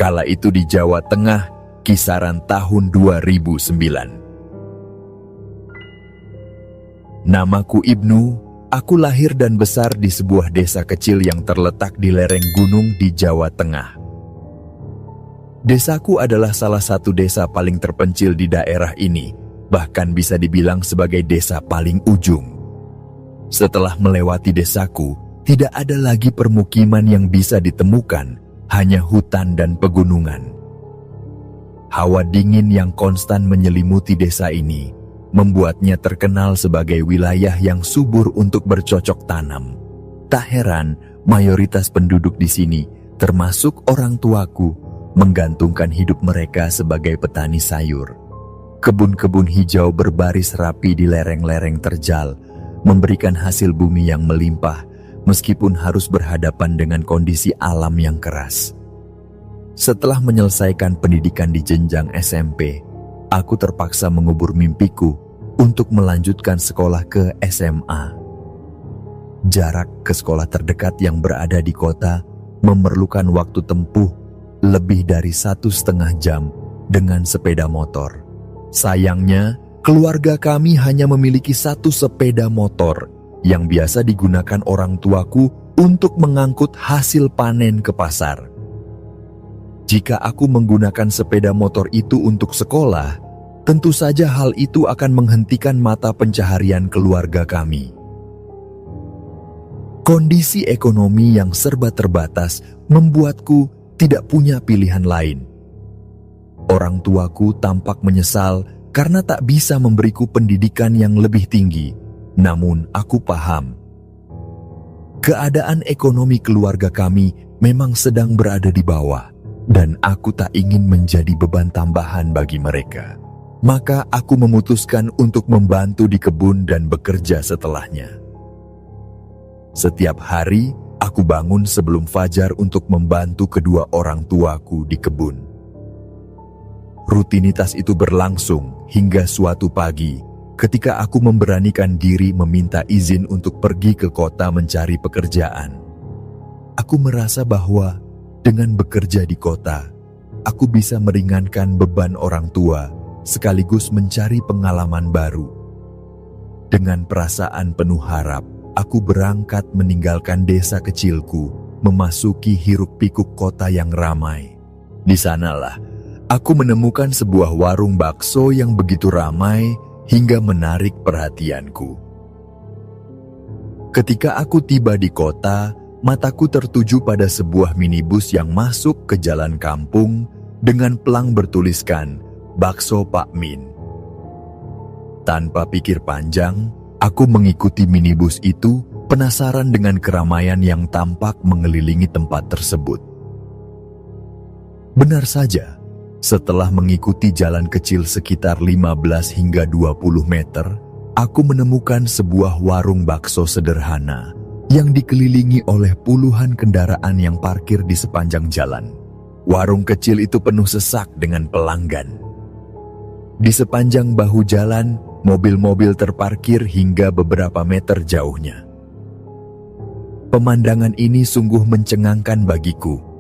Kala itu di Jawa Tengah, kisaran tahun 2009. Namaku Ibnu, aku lahir dan besar di sebuah desa kecil yang terletak di lereng gunung di Jawa Tengah. Desaku adalah salah satu desa paling terpencil di daerah ini, bahkan bisa dibilang sebagai desa paling ujung. Setelah melewati desaku, tidak ada lagi permukiman yang bisa ditemukan, hanya hutan dan pegunungan. Hawa dingin yang konstan menyelimuti desa ini membuatnya terkenal sebagai wilayah yang subur untuk bercocok tanam. Tak heran, mayoritas penduduk di sini, termasuk orang tuaku, menggantungkan hidup mereka sebagai petani sayur. Kebun-kebun hijau berbaris rapi di lereng-lereng terjal, memberikan hasil bumi yang melimpah, meskipun harus berhadapan dengan kondisi alam yang keras. Setelah menyelesaikan pendidikan di jenjang SMP, aku terpaksa mengubur mimpiku untuk melanjutkan sekolah ke SMA. Jarak ke sekolah terdekat yang berada di kota memerlukan waktu tempuh lebih dari 1,5 jam dengan sepeda motor. Sayangnya, keluarga kami hanya memiliki 1 sepeda motor yang biasa digunakan orang tuaku untuk mengangkut hasil panen ke pasar. Jika aku menggunakan sepeda motor itu untuk sekolah, tentu saja hal itu akan menghentikan mata pencaharian keluarga kami. Kondisi ekonomi yang serba terbatas membuatku tidak punya pilihan lain. Orang tuaku tampak menyesal karena tak bisa memberiku pendidikan yang lebih tinggi, namun aku paham. Keadaan ekonomi keluarga kami memang sedang berada di bawah, dan aku tak ingin menjadi beban tambahan bagi mereka. Maka aku memutuskan untuk membantu di kebun dan bekerja setelahnya. Setiap hari, aku bangun sebelum fajar untuk membantu kedua orang tuaku di kebun. Rutinitas itu berlangsung hingga suatu pagi, ketika aku memberanikan diri meminta izin untuk pergi ke kota mencari pekerjaan. Aku merasa bahwa dengan bekerja di kota, aku bisa meringankan beban orang tua sekaligus mencari pengalaman baru. Dengan perasaan penuh harap, aku berangkat meninggalkan desa kecilku, memasuki hiruk-pikuk kota yang ramai. Di sanalah, aku menemukan sebuah warung bakso yang begitu ramai hingga menarik perhatianku. Ketika aku tiba di kota, mataku tertuju pada sebuah minibus yang masuk ke jalan kampung dengan pelang bertuliskan Bakso Pak Min. Tanpa pikir panjang, aku mengikuti minibus itu, penasaran dengan keramaian yang tampak mengelilingi tempat tersebut. Benar saja, setelah mengikuti jalan kecil sekitar 15 hingga 20 meter, aku menemukan sebuah warung bakso sederhana yang dikelilingi oleh puluhan kendaraan yang parkir di sepanjang jalan. Warung kecil itu penuh sesak dengan pelanggan. Di sepanjang bahu jalan, mobil-mobil terparkir hingga beberapa meter jauhnya. Pemandangan ini sungguh mencengangkan bagiku.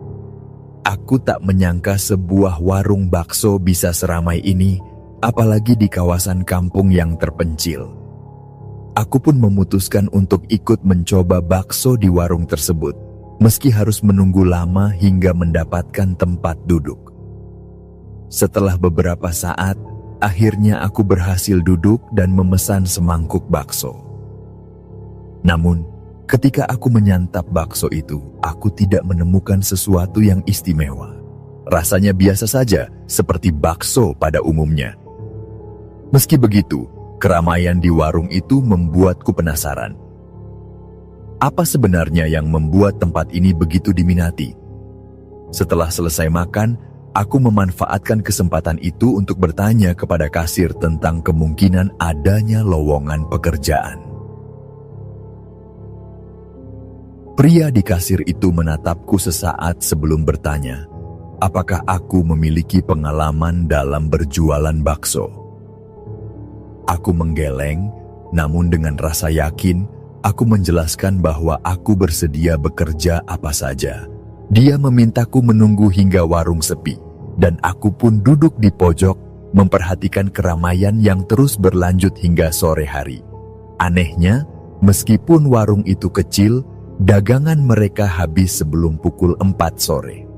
Aku tak menyangka sebuah warung bakso bisa seramai ini, apalagi di kawasan kampung yang terpencil. Aku pun memutuskan untuk ikut mencoba bakso di warung tersebut, meski harus menunggu lama hingga mendapatkan tempat duduk. Setelah beberapa saat, akhirnya aku berhasil duduk dan memesan semangkuk bakso. Namun, ketika aku menyantap bakso itu, aku tidak menemukan sesuatu yang istimewa. Rasanya biasa saja, seperti bakso pada umumnya. Meski begitu, keramaian di warung itu membuatku penasaran. Apa sebenarnya yang membuat tempat ini begitu diminati? Setelah selesai makan, aku memanfaatkan kesempatan itu untuk bertanya kepada kasir tentang kemungkinan adanya lowongan pekerjaan. Pria di kasir itu menatapku sesaat sebelum bertanya, apakah aku memiliki pengalaman dalam berjualan bakso. Aku menggeleng, namun dengan rasa yakin, aku menjelaskan bahwa aku bersedia bekerja apa saja, Dia memintaku menunggu hingga warung sepi, dan aku pun duduk di pojok memperhatikan keramaian yang terus berlanjut hingga sore hari. Anehnya, meskipun warung itu kecil, dagangan mereka habis sebelum pukul 4 sore.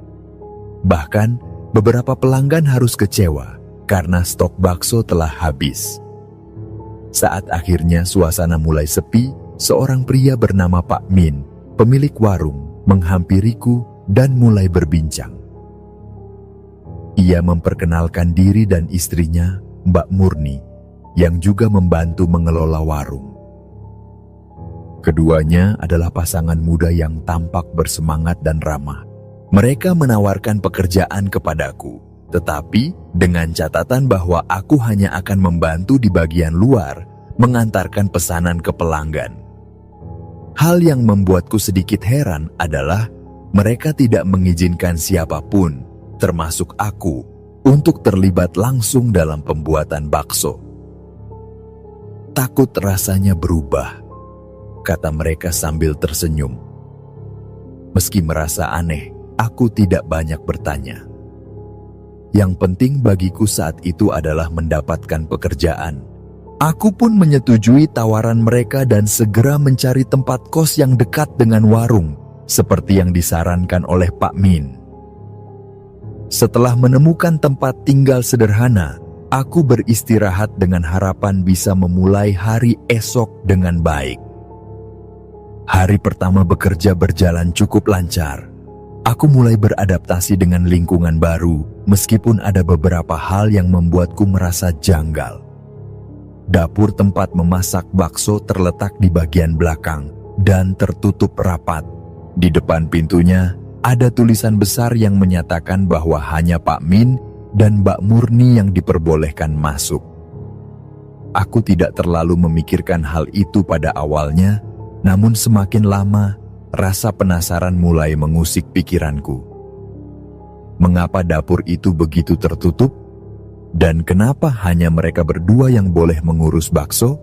Bahkan, beberapa pelanggan harus kecewa karena stok bakso telah habis. Saat akhirnya suasana mulai sepi, seorang pria bernama Pak Min, pemilik warung, menghampiriku dan mulai berbincang. Ia memperkenalkan diri dan istrinya, Mbak Murni, yang juga membantu mengelola warung. Keduanya adalah pasangan muda yang tampak bersemangat dan ramah. Mereka menawarkan pekerjaan kepadaku, tetapi dengan catatan bahwa aku hanya akan membantu di bagian luar, mengantarkan pesanan ke pelanggan. Hal yang membuatku sedikit heran adalah mereka tidak mengizinkan siapapun, termasuk aku, untuk terlibat langsung dalam pembuatan bakso. Takut rasanya berubah, kata mereka sambil tersenyum. Meski merasa aneh, aku tidak banyak bertanya. Yang penting bagiku saat itu adalah mendapatkan pekerjaan. Aku pun menyetujui tawaran mereka dan segera mencari tempat kos yang dekat dengan warung, seperti yang disarankan oleh Pak Min. Setelah menemukan tempat tinggal sederhana, aku beristirahat dengan harapan bisa memulai hari esok dengan baik. Hari pertama bekerja berjalan cukup lancar. Aku mulai beradaptasi dengan lingkungan baru, meskipun ada beberapa hal yang membuatku merasa janggal. Dapur tempat memasak bakso terletak di bagian belakang dan tertutup rapat. Di depan pintunya, ada tulisan besar yang menyatakan bahwa hanya Pak Min dan Mbak Murni yang diperbolehkan masuk. Aku tidak terlalu memikirkan hal itu pada awalnya, namun semakin lama, rasa penasaran mulai mengusik pikiranku. Mengapa dapur itu begitu tertutup? Dan kenapa hanya mereka berdua yang boleh mengurus bakso?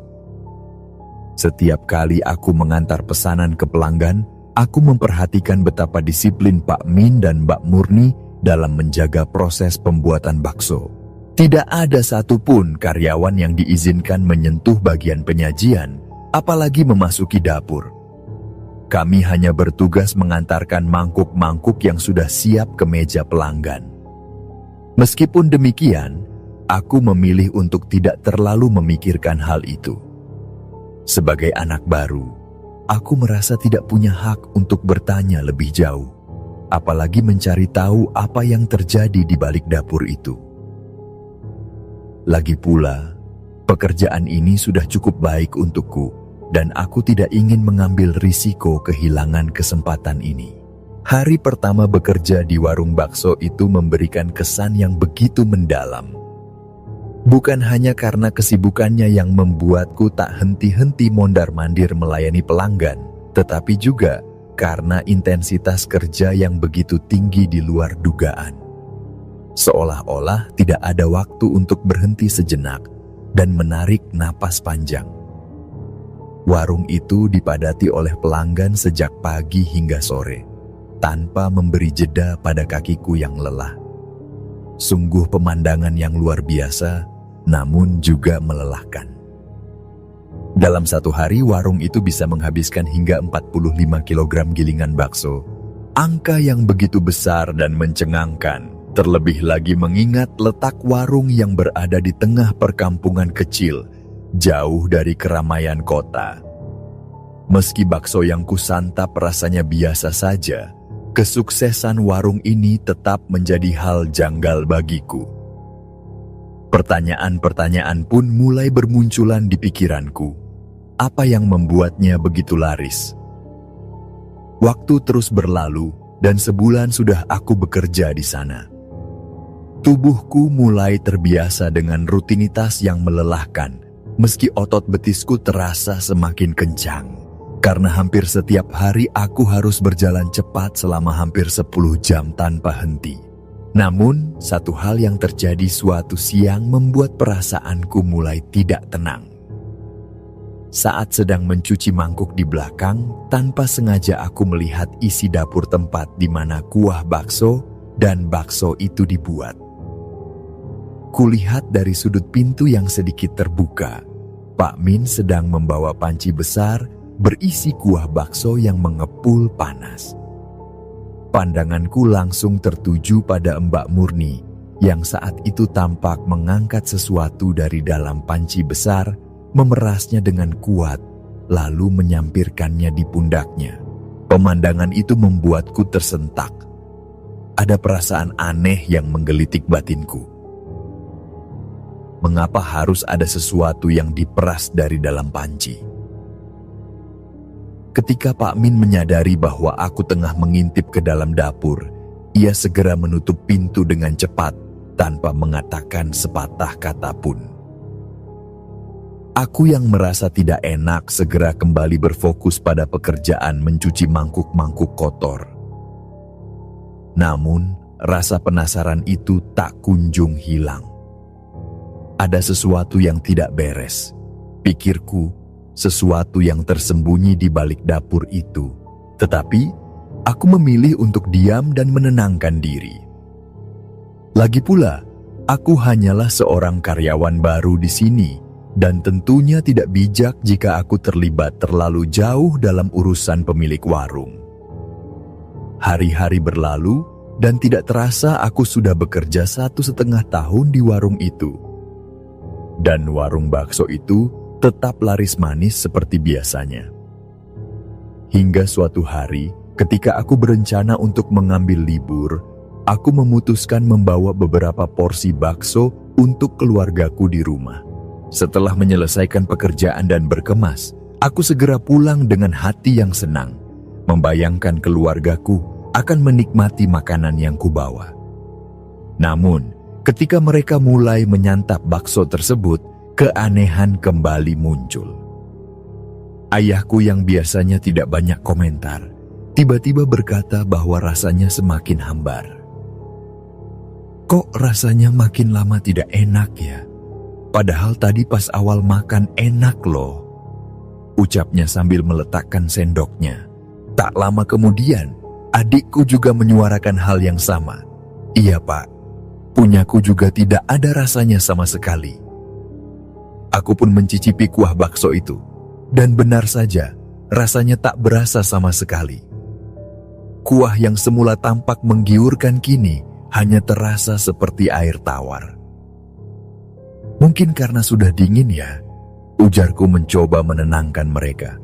Setiap kali aku mengantar pesanan ke pelanggan, aku memperhatikan betapa disiplin Pak Min dan Mbak Murni dalam menjaga proses pembuatan bakso. Tidak ada satupun karyawan yang diizinkan menyentuh bagian penyajian, apalagi memasuki dapur. Kami hanya bertugas mengantarkan mangkuk-mangkuk yang sudah siap ke meja pelanggan. Meskipun demikian, aku memilih untuk tidak terlalu memikirkan hal itu. Sebagai anak baru, aku merasa tidak punya hak untuk bertanya lebih jauh, apalagi mencari tahu apa yang terjadi di balik dapur itu. Lagi pula, pekerjaan ini sudah cukup baik untukku, dan aku tidak ingin mengambil risiko kehilangan kesempatan ini. Hari pertama bekerja di warung bakso itu memberikan kesan yang begitu mendalam. Bukan hanya karena kesibukannya yang membuatku tak henti-henti mondar-mandir melayani pelanggan, tetapi juga karena intensitas kerja yang begitu tinggi di luar dugaan. Seolah-olah tidak ada waktu untuk berhenti sejenak dan menarik napas panjang. Warung itu dipadati oleh pelanggan sejak pagi hingga sore, tanpa memberi jeda pada kakiku yang lelah. Sungguh pemandangan yang luar biasa, namun juga melelahkan. Dalam satu hari, warung itu bisa menghabiskan hingga 45 kg gilingan bakso. Angka yang begitu besar dan mencengangkan, terlebih lagi mengingat letak warung yang berada di tengah perkampungan kecil, jauh dari keramaian kota. Meski bakso yang kusantap rasanya biasa saja, kesuksesan warung ini tetap menjadi hal janggal bagiku. Pertanyaan-pertanyaan pun mulai bermunculan di pikiranku. Apa yang membuatnya begitu laris? Waktu terus berlalu dan sebulan sudah aku bekerja di sana. Tubuhku mulai terbiasa dengan rutinitas yang melelahkan, meski otot betisku terasa semakin kencang. Karena hampir setiap hari aku harus berjalan cepat selama hampir 10 jam tanpa henti. Namun, satu hal yang terjadi suatu siang membuat perasaanku mulai tidak tenang. Saat sedang mencuci mangkuk di belakang, tanpa sengaja aku melihat isi dapur tempat di mana kuah bakso dan bakso itu dibuat. Kulihat dari sudut pintu yang sedikit terbuka, Pak Min sedang membawa panci besar berisi kuah bakso yang mengepul panas. Pandanganku langsung tertuju pada Mbak Murni yang saat itu tampak mengangkat sesuatu dari dalam panci besar, memerasnya dengan kuat, lalu menyampirkannya di pundaknya. Pemandangan itu membuatku tersentak. Ada perasaan aneh yang menggelitik batinku. Mengapa harus ada sesuatu yang diperas dari dalam panci? Ketika Pak Min menyadari bahwa aku tengah mengintip ke dalam dapur, ia segera menutup pintu dengan cepat tanpa mengatakan sepatah kata pun. Aku yang merasa tidak enak segera kembali berfokus pada pekerjaan mencuci mangkuk-mangkuk kotor. Namun, rasa penasaran itu tak kunjung hilang. Ada sesuatu yang tidak beres. Pikirku, sesuatu yang tersembunyi di balik dapur itu. Tetapi, aku memilih untuk diam dan menenangkan diri. Lagi pula, aku hanyalah seorang karyawan baru di sini, dan tentunya tidak bijak jika aku terlibat terlalu jauh dalam urusan pemilik warung. Hari-hari berlalu, dan tidak terasa aku sudah bekerja 1,5 tahun di warung itu. Dan warung bakso itu tetap laris manis seperti biasanya. Hingga suatu hari, ketika aku berencana untuk mengambil libur, aku memutuskan membawa beberapa porsi bakso untuk keluargaku di rumah. Setelah menyelesaikan pekerjaan dan berkemas, aku segera pulang dengan hati yang senang, membayangkan keluargaku akan menikmati makanan yang kubawa. Namun, ketika mereka mulai menyantap bakso tersebut, keanehan kembali muncul. Ayahku yang biasanya tidak banyak komentar, tiba-tiba berkata bahwa rasanya semakin hambar. Kok rasanya makin lama tidak enak ya? Padahal tadi pas awal makan enak loh, ucapnya sambil meletakkan sendoknya. Tak lama kemudian, adikku juga menyuarakan hal yang sama. Iya Pak, punyaku juga tidak ada rasanya sama sekali. Aku pun mencicipi kuah bakso itu, dan benar saja, rasanya tak berasa sama sekali. Kuah yang semula tampak menggiurkan kini hanya terasa seperti air tawar. Mungkin karena sudah dingin ya, ujarku mencoba menenangkan mereka.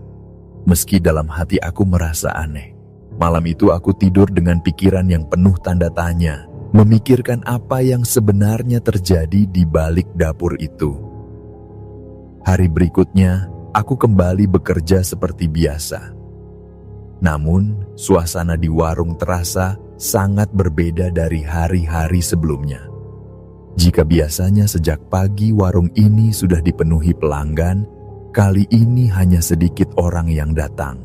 Meski dalam hati aku merasa aneh. Malam itu aku tidur dengan pikiran yang penuh tanda tanya, memikirkan apa yang sebenarnya terjadi di balik dapur itu. Hari berikutnya, aku kembali bekerja seperti biasa. Namun, suasana di warung terasa sangat berbeda dari hari-hari sebelumnya. Jika biasanya sejak pagi warung ini sudah dipenuhi pelanggan, kali ini hanya sedikit orang yang datang.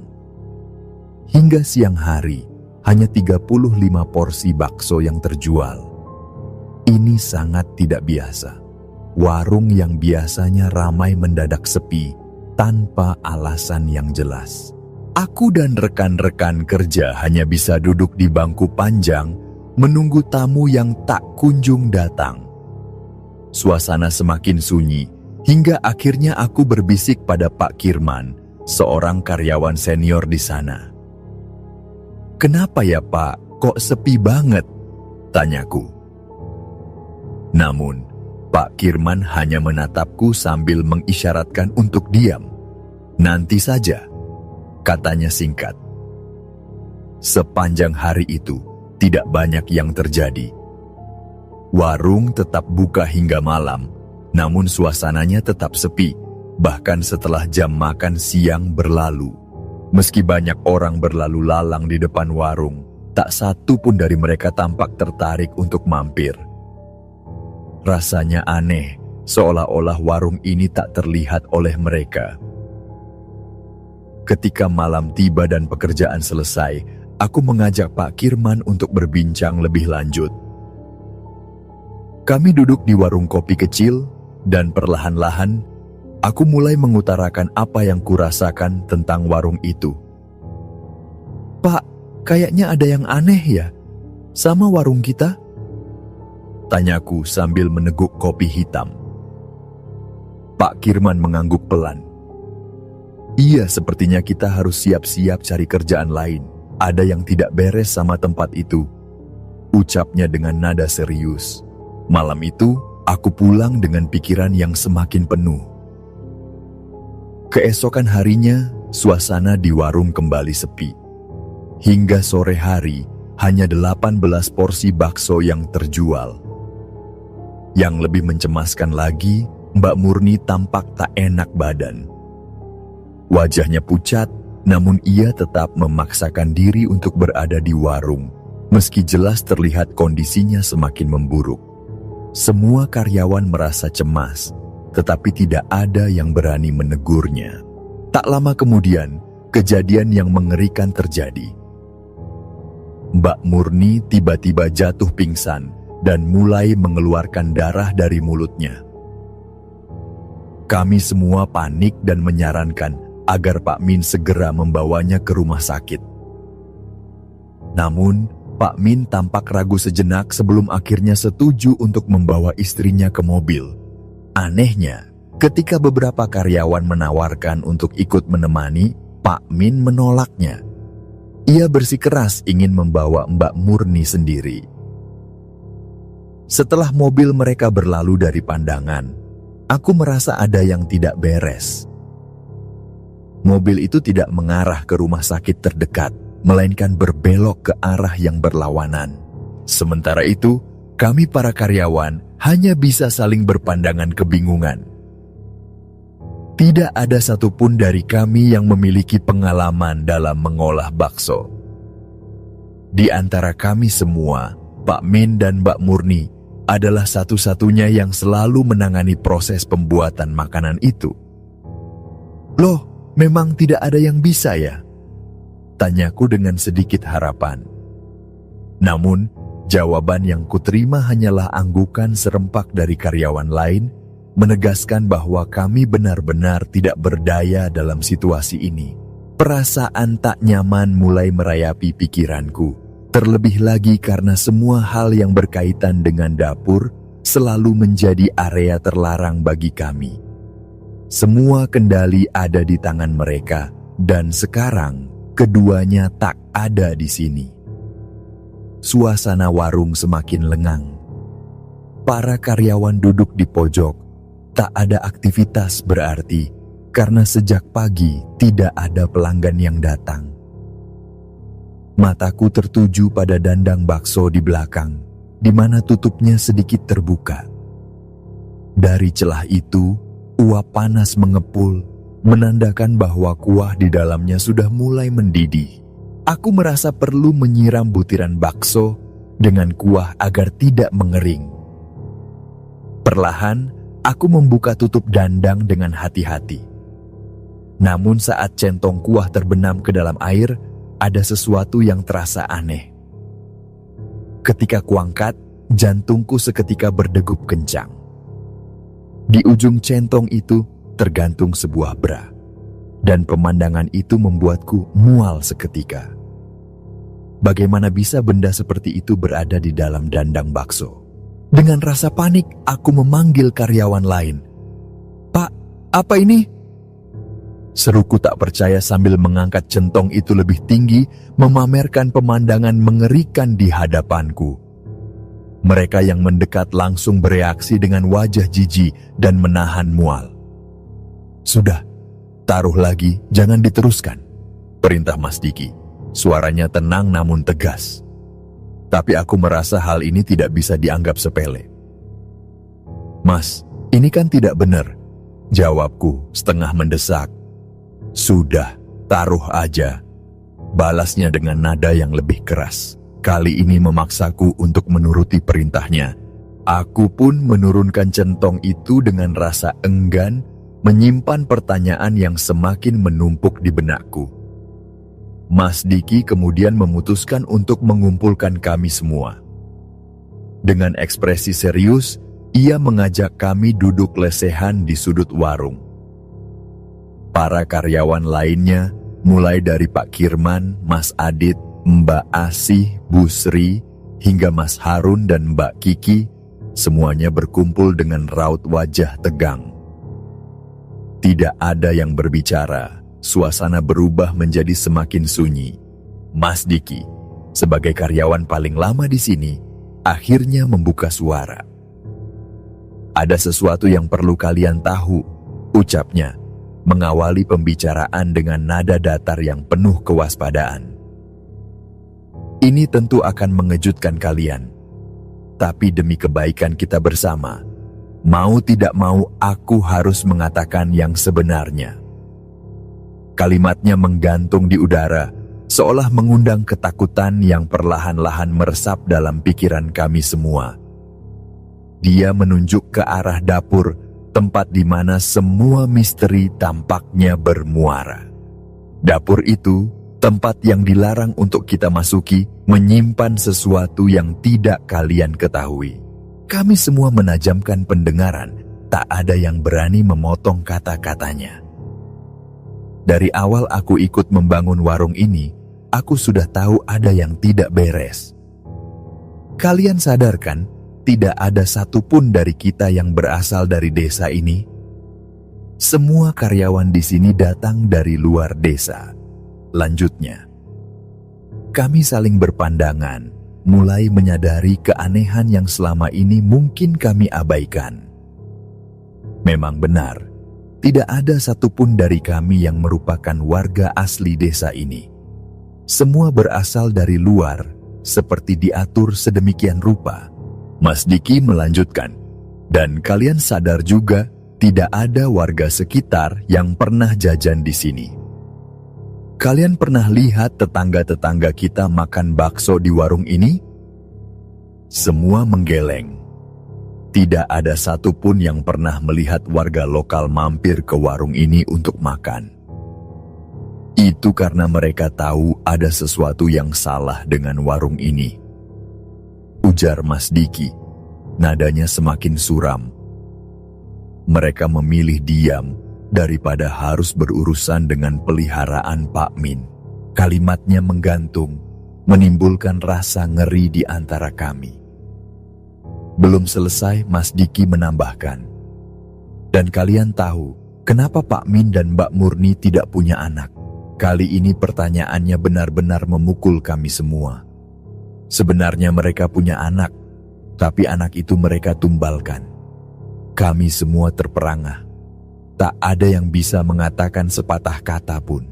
Hingga siang hari, hanya 35 porsi bakso yang terjual. Ini sangat tidak biasa. Warung yang biasanya ramai mendadak sepi tanpa alasan yang jelas. Aku dan rekan-rekan kerja hanya bisa duduk di bangku panjang menunggu tamu yang tak kunjung datang. Suasana semakin sunyi, hingga akhirnya aku berbisik pada Pak Kirman, seorang karyawan senior di sana. "Kenapa ya Pak, kok sepi banget?" tanyaku. Namun, Pak Kirman hanya menatapku sambil mengisyaratkan untuk diam. "Nanti saja," katanya singkat. Sepanjang hari itu, tidak banyak yang terjadi. Warung tetap buka hingga malam, namun suasananya tetap sepi, bahkan setelah jam makan siang berlalu. Meski banyak orang berlalu lalang di depan warung, tak satu pun dari mereka tampak tertarik untuk mampir. Rasanya aneh, seolah-olah warung ini tak terlihat oleh mereka. Ketika malam tiba dan pekerjaan selesai, aku mengajak Pak Kirman untuk berbincang lebih lanjut. Kami duduk di warung kopi kecil, dan perlahan-lahan Aku mulai mengutarakan apa yang kurasakan tentang warung itu. "Pak, kayaknya ada yang aneh ya, sama warung kita?" tanyaku sambil meneguk kopi hitam. Pak Kirman mengangguk pelan. "Iya, sepertinya kita harus siap-siap cari kerjaan lain. Ada yang tidak beres sama tempat itu," ucapnya dengan nada serius. Malam itu, aku pulang dengan pikiran yang semakin penuh. Keesokan harinya, suasana di warung kembali sepi. Hingga sore hari, hanya 18 porsi bakso yang terjual. Yang lebih mencemaskan lagi, Mbak Murni tampak tak enak badan. Wajahnya pucat, namun ia tetap memaksakan diri untuk berada di warung, meski jelas terlihat kondisinya semakin memburuk. Semua karyawan merasa cemas, tetapi tidak ada yang berani menegurnya. Tak lama kemudian, kejadian yang mengerikan terjadi. Mbak Murni tiba-tiba jatuh pingsan dan mulai mengeluarkan darah dari mulutnya. Kami semua panik dan menyarankan agar Pak Min segera membawanya ke rumah sakit. Namun, Pak Min tampak ragu sejenak sebelum akhirnya setuju untuk membawa istrinya ke mobil. Anehnya, ketika beberapa karyawan menawarkan untuk ikut menemani, Pak Min menolaknya. Ia bersikeras ingin membawa Mbak Murni sendiri. Setelah mobil mereka berlalu dari pandangan, aku merasa ada yang tidak beres. Mobil itu tidak mengarah ke rumah sakit terdekat, melainkan berbelok ke arah yang berlawanan. Sementara itu, kami para karyawan hanya bisa saling berpandangan kebingungan. Tidak ada satupun dari kami yang memiliki pengalaman dalam mengolah bakso. Di antara kami semua, Pak Min dan Mbak Murni adalah satu-satunya yang selalu menangani proses pembuatan makanan itu. "Loh, memang tidak ada yang bisa ya?" tanyaku dengan sedikit harapan. Namun, jawaban yang kuterima hanyalah anggukan serempak dari karyawan lain, menegaskan bahwa kami benar-benar tidak berdaya dalam situasi ini. Perasaan tak nyaman mulai merayapi pikiranku, terlebih lagi karena semua hal yang berkaitan dengan dapur selalu menjadi area terlarang bagi kami. Semua kendali ada di tangan mereka, dan sekarang keduanya tak ada di sini. Suasana warung semakin lengang. Para karyawan duduk di pojok, tak ada aktivitas berarti, karena sejak pagi tidak ada pelanggan yang datang. Mataku tertuju pada dandang bakso di belakang, di mana tutupnya sedikit terbuka. Dari celah itu, uap panas mengepul, menandakan bahwa kuah di dalamnya sudah mulai mendidih. Aku merasa perlu menyiram butiran bakso dengan kuah agar tidak mengering. Perlahan, aku membuka tutup dandang dengan hati-hati. Namun saat centong kuah terbenam ke dalam air, ada sesuatu yang terasa aneh. Ketika kuangkat, jantungku seketika berdegup kencang. Di ujung centong itu tergantung sebuah bra, dan pemandangan itu membuatku mual seketika. Bagaimana bisa benda seperti itu berada di dalam dandang bakso? Dengan rasa panik, aku memanggil karyawan lain. "Pak, apa ini?" Seruku tak percaya sambil mengangkat centong itu lebih tinggi, memamerkan pemandangan mengerikan di hadapanku. Mereka yang mendekat langsung bereaksi dengan wajah jijik dan menahan mual. "Sudah, taruh lagi, jangan diteruskan," perintah Mas Diki. Suaranya tenang namun tegas. Tapi aku merasa hal ini tidak bisa dianggap sepele. "Mas, ini kan tidak benar," jawabku setengah mendesak. "Sudah, taruh aja," balasnya dengan nada yang lebih keras. Kali ini memaksaku untuk menuruti perintahnya. Aku pun menurunkan centong itu dengan rasa enggan, menyimpan pertanyaan yang semakin menumpuk di benakku. Mas Diki kemudian memutuskan untuk mengumpulkan kami semua. Dengan ekspresi serius, ia mengajak kami duduk lesehan di sudut warung. Para karyawan lainnya, mulai dari Pak Kirman, Mas Adit, Mbak Asih, Bu Sri, hingga Mas Harun dan Mbak Kiki, semuanya berkumpul dengan raut wajah tegang. Tidak ada yang berbicara, suasana berubah menjadi semakin sunyi. Mas Diki, sebagai karyawan paling lama di sini, akhirnya membuka suara. "Ada sesuatu yang perlu kalian tahu," ucapnya, mengawali pembicaraan dengan nada datar yang penuh kewaspadaan. "Ini tentu akan mengejutkan kalian, tapi demi kebaikan kita bersama, mau tidak mau aku harus mengatakan yang sebenarnya." Kalimatnya menggantung di udara, seolah mengundang ketakutan yang perlahan-lahan meresap dalam pikiran kami semua. Dia menunjuk ke arah dapur, tempat di mana semua misteri tampaknya bermuara. Dapur itu, tempat yang dilarang untuk kita masuki, menyimpan sesuatu yang tidak kalian ketahui. Kami semua menajamkan pendengaran, tak ada yang berani memotong kata-katanya. Dari awal aku ikut membangun warung ini, aku sudah tahu ada yang tidak beres. Kalian sadar kan? Tidak ada satupun dari kita yang berasal dari desa ini. Semua karyawan di sini datang dari luar desa. Lanjutnya, kami saling berpandangan, mulai menyadari keanehan yang selama ini mungkin kami abaikan. Memang benar, tidak ada satupun dari kami yang merupakan warga asli desa ini. Semua berasal dari luar, seperti diatur sedemikian rupa. Mas Diki melanjutkan, "Dan kalian sadar juga tidak ada warga sekitar yang pernah jajan di sini. Kalian pernah lihat tetangga-tetangga kita makan bakso di warung ini?" Semua menggeleng. Tidak ada satupun yang pernah melihat warga lokal mampir ke warung ini untuk makan. Itu karena mereka tahu ada sesuatu yang salah dengan warung ini, ujar Mas Diki, nadanya semakin suram. Mereka memilih diam daripada harus berurusan dengan peliharaan Pak Min. Kalimatnya menggantung, menimbulkan rasa ngeri di antara kami. Belum selesai, Mas Diki menambahkan, "Dan kalian tahu kenapa Pak Min dan Mbak Murni tidak punya anak?" Kali ini pertanyaannya benar-benar memukul kami semua. Sebenarnya mereka punya anak, tapi anak itu mereka tumbalkan. Kami semua terperangah. Tak ada yang bisa mengatakan sepatah kata pun.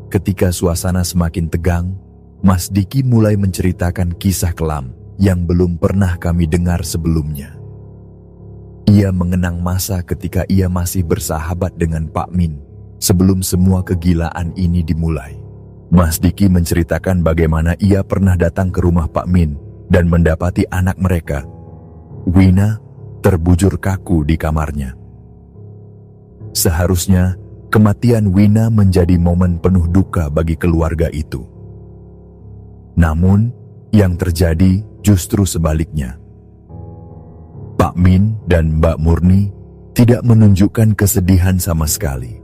Ketika suasana semakin tegang, Mas Diki mulai menceritakan kisah kelam yang belum pernah kami dengar sebelumnya. Ia mengenang masa ketika ia masih bersahabat dengan Pak Min sebelum semua kegilaan ini dimulai. Mas Diki menceritakan bagaimana ia pernah datang ke rumah Pak Min dan mendapati anak mereka, Wina, terbujur kaku di kamarnya. Seharusnya, kematian Wina menjadi momen penuh duka bagi keluarga itu. Namun, yang terjadi justru sebaliknya. Pak Min dan Mbak Murni tidak menunjukkan kesedihan sama sekali.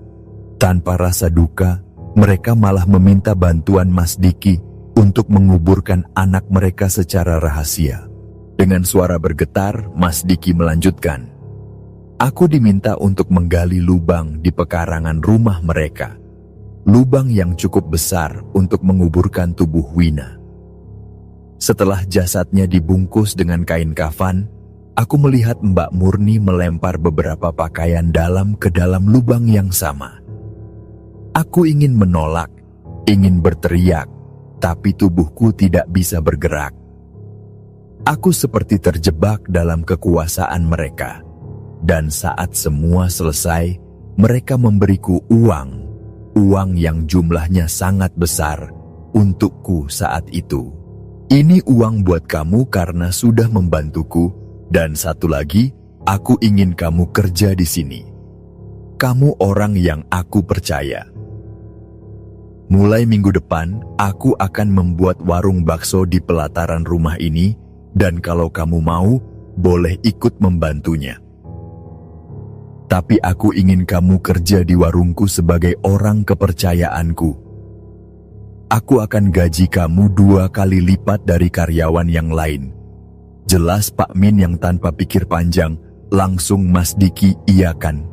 Tanpa rasa duka, mereka malah meminta bantuan Mas Diki untuk menguburkan anak mereka secara rahasia. Dengan suara bergetar, Mas Diki melanjutkan, "Aku diminta untuk menggali lubang di pekarangan rumah mereka. Lubang yang cukup besar untuk menguburkan tubuh Wina. Setelah jasadnya dibungkus dengan kain kafan, aku melihat Mbak Murni melempar beberapa pakaian dalam ke dalam lubang yang sama. Aku ingin menolak, ingin berteriak, tapi tubuhku tidak bisa bergerak. Aku seperti terjebak dalam kekuasaan mereka. Dan saat semua selesai, mereka memberiku uang yang jumlahnya sangat besar untukku saat itu. Ini uang buat kamu karena sudah membantuku, dan satu lagi, aku ingin kamu kerja di sini. Kamu orang yang aku percaya. Mulai minggu depan, aku akan membuat warung bakso di pelataran rumah ini, dan kalau kamu mau, boleh ikut membantunya." Tapi aku ingin kamu kerja di warungku sebagai orang kepercayaanku. Aku akan gaji kamu 2 kali lipat dari karyawan yang lain. Jelas Pak Min yang tanpa pikir panjang, langsung Mas Diki iyakan.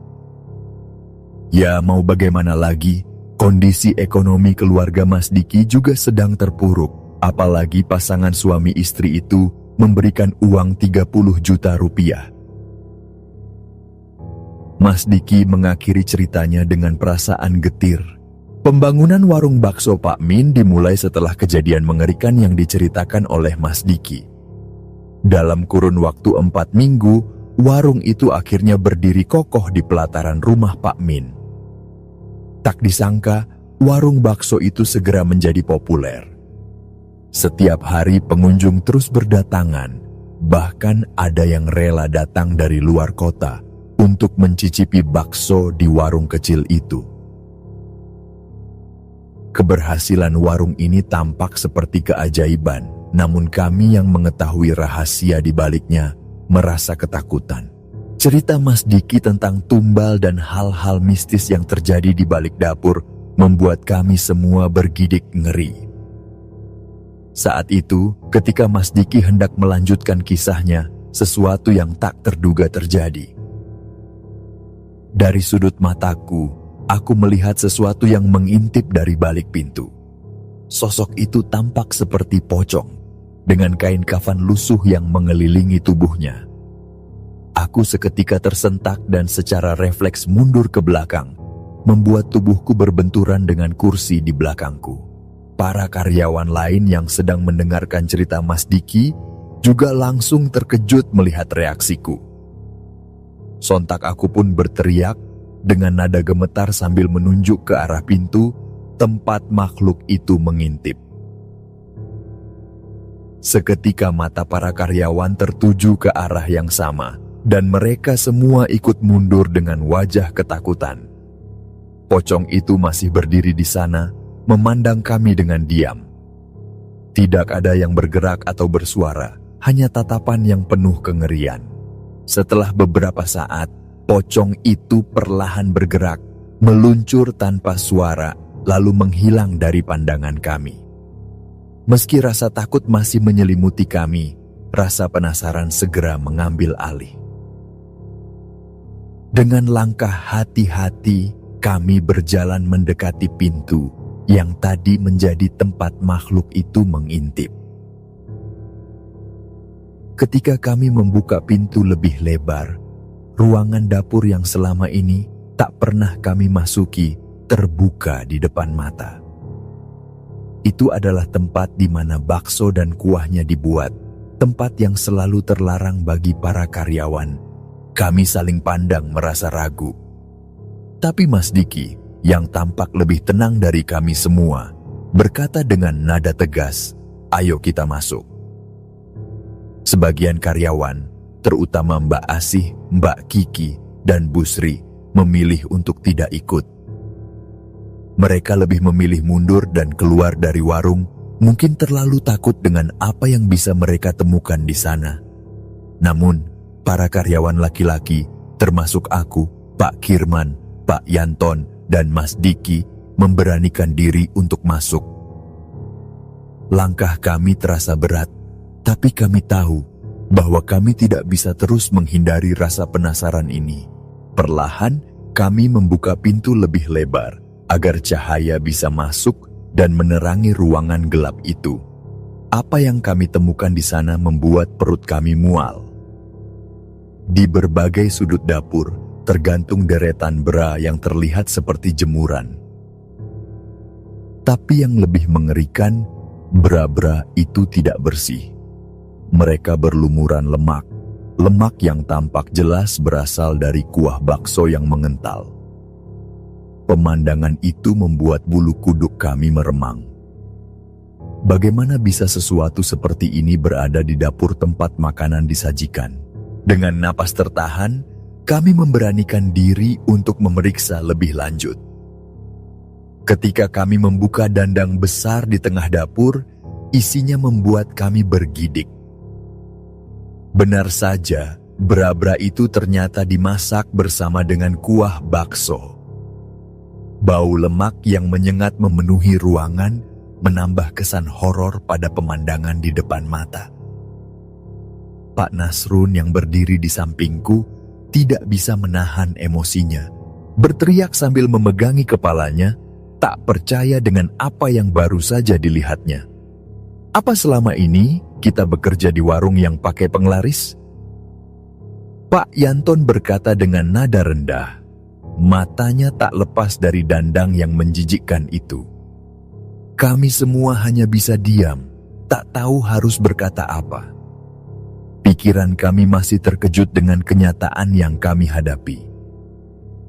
Ya mau bagaimana lagi, kondisi ekonomi keluarga Mas Diki juga sedang terpuruk. Apalagi pasangan suami istri itu memberikan uang 30 juta rupiah. Mas Diki mengakhiri ceritanya dengan perasaan getir. Pembangunan warung bakso Pak Min dimulai setelah kejadian mengerikan yang diceritakan oleh Mas Diki. Dalam kurun waktu 4 minggu, warung itu akhirnya berdiri kokoh di pelataran rumah Pak Min. Tak disangka, warung bakso itu segera menjadi populer. Setiap hari pengunjung terus berdatangan, bahkan ada yang rela datang dari luar kota untuk mencicipi bakso di warung kecil itu. Keberhasilan warung ini tampak seperti keajaiban, namun kami yang mengetahui rahasia di baliknya merasa ketakutan. Cerita Mas Diki tentang tumbal dan hal-hal mistis yang terjadi di balik dapur membuat kami semua bergidik ngeri. Saat itu, ketika Mas Diki hendak melanjutkan kisahnya, sesuatu yang tak terduga terjadi. Dari sudut mataku, aku melihat sesuatu yang mengintip dari balik pintu. Sosok itu tampak seperti pocong, dengan kain kafan lusuh yang mengelilingi tubuhnya. Aku seketika tersentak dan secara refleks mundur ke belakang, membuat tubuhku berbenturan dengan kursi di belakangku. Para karyawan lain yang sedang mendengarkan cerita Mas Diki juga langsung terkejut melihat reaksiku. Sontak aku pun berteriak dengan nada gemetar sambil menunjuk ke arah pintu tempat makhluk itu mengintip. Seketika mata para karyawan tertuju ke arah yang sama, dan mereka semua ikut mundur dengan wajah ketakutan. Pocong itu masih berdiri di sana, memandang kami dengan diam. Tidak ada yang bergerak atau bersuara, hanya tatapan yang penuh kengerian. Setelah beberapa saat, pocong itu perlahan bergerak, meluncur tanpa suara, lalu menghilang dari pandangan kami. Meski rasa takut masih menyelimuti kami, rasa penasaran segera mengambil alih. Dengan langkah hati-hati, kami berjalan mendekati pintu yang tadi menjadi tempat makhluk itu mengintip. Ketika kami membuka pintu lebih lebar, ruangan dapur yang selama ini tak pernah kami masuki terbuka di depan mata. Itu adalah tempat di mana bakso dan kuahnya dibuat, tempat yang selalu terlarang bagi para karyawan. Kami saling pandang merasa ragu. Tapi Mas Diki, yang tampak lebih tenang dari kami semua, berkata dengan nada tegas, "Ayo kita masuk." Sebagian karyawan, terutama Mbak Asih, Mbak Kiki, dan Bu Sri, memilih untuk tidak ikut. Mereka lebih memilih mundur dan keluar dari warung, mungkin terlalu takut dengan apa yang bisa mereka temukan di sana. Namun, para karyawan laki-laki, termasuk aku, Pak Kirman, Pak Yanton, dan Mas Diki, memberanikan diri untuk masuk. Langkah kami terasa berat, tapi kami tahu bahwa kami tidak bisa terus menghindari rasa penasaran ini. Perlahan, kami membuka pintu lebih lebar agar cahaya bisa masuk dan menerangi ruangan gelap itu. Apa yang kami temukan di sana membuat perut kami mual. Di berbagai sudut dapur, tergantung deretan bra yang terlihat seperti jemuran. Tapi yang lebih mengerikan, bra-bra itu tidak bersih. Mereka berlumuran lemak, lemak yang tampak jelas berasal dari kuah bakso yang mengental. Pemandangan itu membuat bulu kuduk kami meremang. Bagaimana bisa sesuatu seperti ini berada di dapur tempat makanan disajikan? Dengan napas tertahan, kami memberanikan diri untuk memeriksa lebih lanjut. Ketika kami membuka dandang besar di tengah dapur, isinya membuat kami bergidik. Benar saja, Bra-bra itu ternyata dimasak bersama dengan kuah bakso. Bau lemak yang menyengat memenuhi ruangan menambah kesan horor pada pemandangan di depan mata. Pak Nasrun yang berdiri di sampingku tidak bisa menahan emosinya. Berteriak sambil memegangi kepalanya, tak percaya dengan apa yang baru saja dilihatnya. Apa selama ini kita bekerja di warung yang pakai penglaris? Pak Yanton berkata dengan nada rendah. Matanya tak lepas dari dandang yang menjijikkan itu. Kami semua hanya bisa diam, tak tahu harus berkata apa. Pikiran kami masih terkejut dengan kenyataan yang kami hadapi.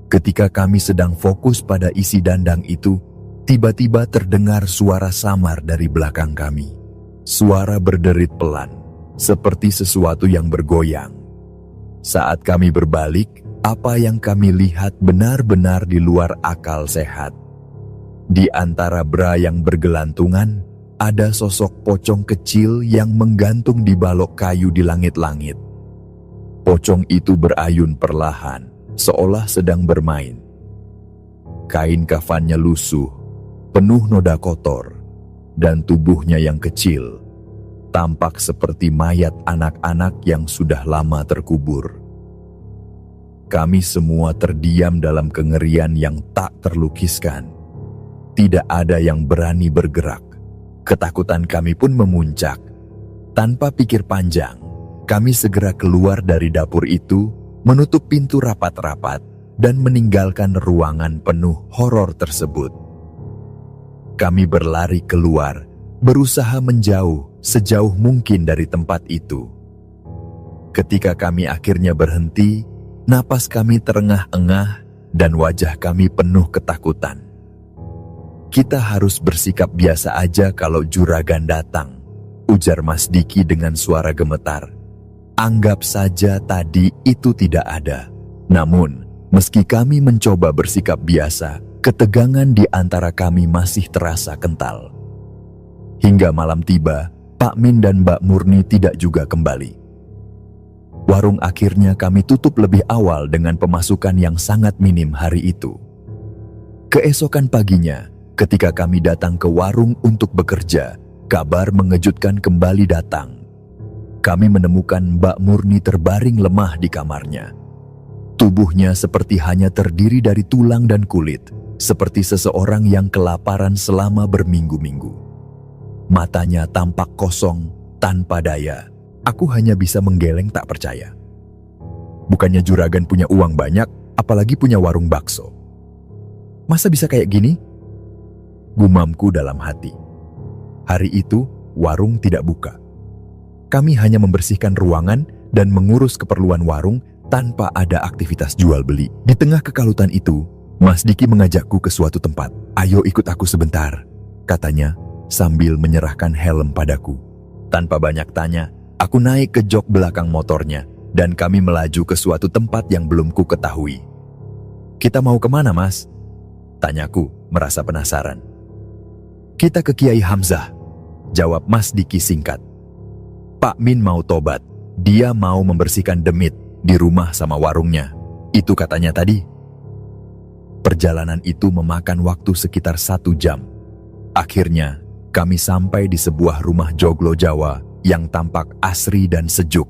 Ketika kami sedang fokus pada isi dandang itu, tiba-tiba terdengar suara samar dari belakang kami. Suara berderit pelan, seperti sesuatu yang bergoyang. Saat kami berbalik, apa yang kami lihat benar-benar di luar akal sehat. Di antara bra yang bergelantungan, ada sosok pocong kecil yang menggantung di balok kayu di langit-langit. Pocong itu berayun perlahan, seolah sedang bermain. Kain kafannya lusuh, penuh noda kotor, dan tubuhnya yang kecil tampak seperti mayat anak-anak yang sudah lama terkubur. Kami semua terdiam dalam kengerian yang tak terlukiskan. Tidak ada yang berani bergerak. Ketakutan kami pun memuncak. Tanpa pikir panjang, kami segera keluar dari dapur itu, menutup pintu rapat-rapat, dan meninggalkan ruangan penuh horor tersebut. Kami berlari keluar, berusaha menjauh sejauh mungkin dari tempat itu. Ketika kami akhirnya berhenti, napas kami terengah-engah dan wajah kami penuh ketakutan. Kita harus bersikap biasa aja kalau juragan datang, ujar Mas Diki dengan suara gemetar. Anggap saja tadi itu tidak ada. Namun, meski kami mencoba bersikap biasa, ketegangan di antara kami masih terasa kental. Hingga malam tiba, Pak Min dan Mbak Murni tidak juga kembali. Warung akhirnya kami tutup lebih awal dengan pemasukan yang sangat minim hari itu. Keesokan paginya, ketika kami datang ke warung untuk bekerja, kabar mengejutkan kembali datang. Kami menemukan Mbak Murni terbaring lemah di kamarnya. Tubuhnya seperti hanya terdiri dari tulang dan kulit, seperti seseorang yang kelaparan selama berminggu-minggu. Matanya tampak kosong, tanpa daya. Aku hanya bisa menggeleng tak percaya. Bukannya juragan punya uang banyak, apalagi punya warung bakso. Masa bisa kayak gini? Gumamku dalam hati. Hari itu, warung tidak buka. Kami hanya membersihkan ruangan dan mengurus keperluan warung tanpa ada aktivitas jual beli. Di tengah kekalutan itu, Mas Diki mengajakku ke suatu tempat. Ayo ikut aku sebentar, katanya sambil menyerahkan helm padaku. Tanpa banyak tanya, aku naik ke jok belakang motornya dan kami melaju ke suatu tempat yang belum ku ketahui. Kita mau kemana, Mas? Tanyaku, merasa penasaran. Kita ke Kiai Hamzah, jawab Mas Diki singkat. Pak Min mau tobat, dia mau membersihkan demit di rumah sama warungnya. Itu katanya tadi. Perjalanan itu memakan waktu sekitar 1 jam. Akhirnya, kami sampai di sebuah rumah joglo Jawa yang tampak asri dan sejuk.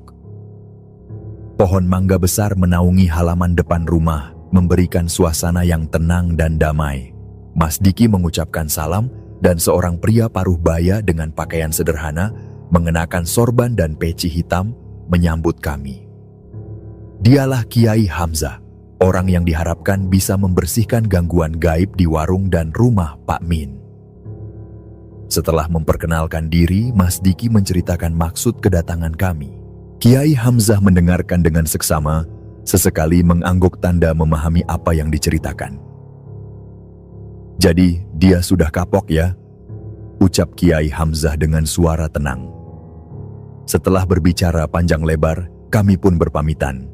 Pohon mangga besar menaungi halaman depan rumah, memberikan suasana yang tenang dan damai. Mas Diki mengucapkan salam dan seorang pria paruh baya dengan pakaian sederhana, mengenakan sorban dan peci hitam, menyambut kami. Dialah Kiai Hamzah, orang yang diharapkan bisa membersihkan gangguan gaib di warung dan rumah Pak Min. Setelah memperkenalkan diri, Mas Diki menceritakan maksud kedatangan kami. Kiai Hamzah mendengarkan dengan seksama, sesekali mengangguk tanda memahami apa yang diceritakan. Jadi, dia sudah kapok ya? Ucap Kiai Hamzah dengan suara tenang. Setelah berbicara panjang lebar, kami pun berpamitan.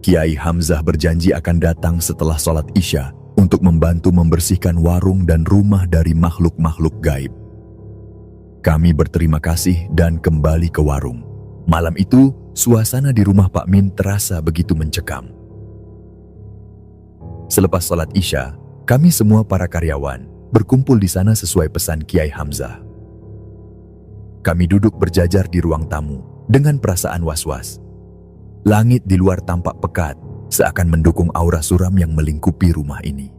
Kiai Hamzah berjanji akan datang setelah sholat Isya untuk membantu membersihkan warung dan rumah dari makhluk-makhluk gaib. Kami berterima kasih dan kembali ke warung. Malam itu, suasana di rumah Pak Min terasa begitu mencekam. Selepas salat Isya, kami semua para karyawan berkumpul di sana sesuai pesan Kiai Hamzah. Kami duduk berjajar di ruang tamu dengan perasaan was-was. Langit di luar tampak pekat, seakan mendukung aura suram yang melingkupi rumah ini.